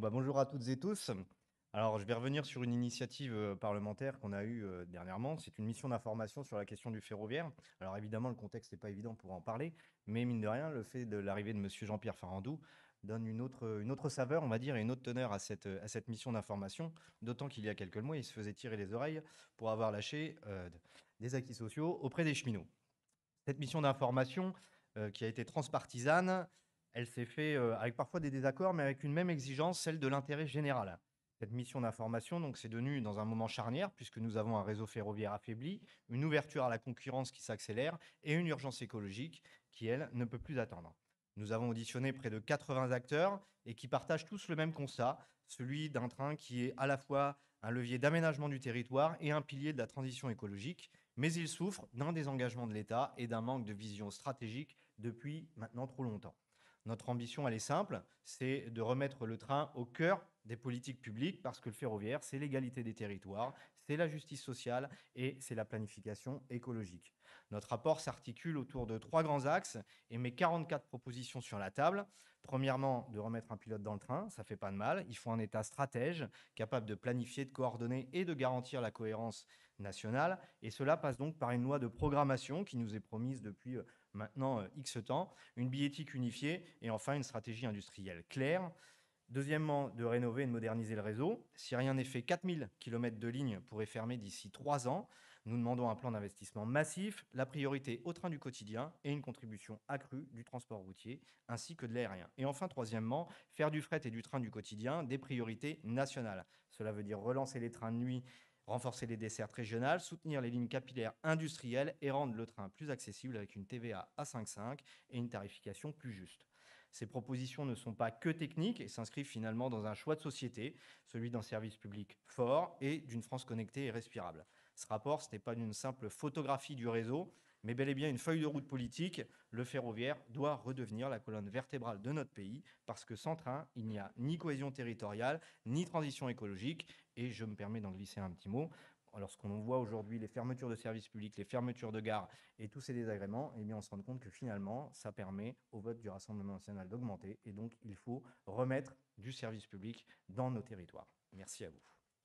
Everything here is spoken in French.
Bonjour à toutes et tous. Alors, je vais revenir sur une initiative parlementaire qu'on a eue dernièrement. C'est une mission d'information sur la question du ferroviaire. Alors, évidemment, le contexte n'est pas évident pour en parler, mais mine de rien, le fait de l'arrivée de Monsieur Jean-Pierre Farandou donne une autre saveur, on va dire, et une autre teneur à cette mission d'information. D'autant qu'il y a quelques mois, il se faisait tirer les oreilles pour avoir lâché des acquis sociaux auprès des cheminots. Cette mission d'information, qui a été transpartisane, elle s'est faite, avec parfois des désaccords, mais avec une même exigence, celle de l'intérêt général. Cette mission d'information, donc, c'est devenu dans un moment charnière, puisque nous avons un réseau ferroviaire affaibli, une ouverture à la concurrence qui s'accélère et une urgence écologique qui, elle, ne peut plus attendre. Nous avons auditionné près de 80 acteurs et qui partagent tous le même constat, celui d'un train qui est à la fois un levier d'aménagement du territoire et un pilier de la transition écologique, mais il souffre d'un désengagement de l'État et d'un manque de vision stratégique depuis maintenant trop longtemps. Notre ambition, elle est simple, c'est de remettre le train au cœur des politiques publiques parce que le ferroviaire, c'est l'égalité des territoires, c'est la justice sociale et c'est la planification écologique. Notre rapport s'articule autour de trois grands axes et met 44 propositions sur la table. Premièrement, de remettre un pilote dans le train, ça fait pas de mal. Il faut un État stratège, capable de planifier, de coordonner et de garantir la cohérence nationale. Et cela passe donc par une loi de programmation qui nous est promise depuis maintenant X temps, une billettique unifiée et enfin une stratégie industrielle claire. Deuxièmement, de rénover et de moderniser le réseau. Si rien n'est fait, 4000 km de lignes pourraient fermer d'ici 3 ans. Nous demandons un plan d'investissement massif, la priorité au train du quotidien et une contribution accrue du transport routier ainsi que de l'aérien. Et enfin, troisièmement, faire du fret et du train du quotidien des priorités nationales. Cela veut dire relancer les trains de nuit, renforcer les dessertes régionales, soutenir les lignes capillaires industrielles et rendre le train plus accessible avec une TVA à 5,5 et une tarification plus juste. Ces propositions ne sont pas que techniques et s'inscrivent finalement dans un choix de société, celui d'un service public fort et d'une France connectée et respirable. Ce rapport, ce n'est pas une simple photographie du réseau, mais bel et bien une feuille de route politique. Le ferroviaire doit redevenir la colonne vertébrale de notre pays parce que sans train, il n'y a ni cohésion territoriale, ni transition écologique. Et je me permets d'en glisser un petit mot. Lorsqu'on voit aujourd'hui les fermetures de services publics, les fermetures de gares et tous ces désagréments, eh bien, on se rend compte que finalement, ça permet au vote du Rassemblement national d'augmenter. Et donc, il faut remettre du service public dans nos territoires. Merci à vous.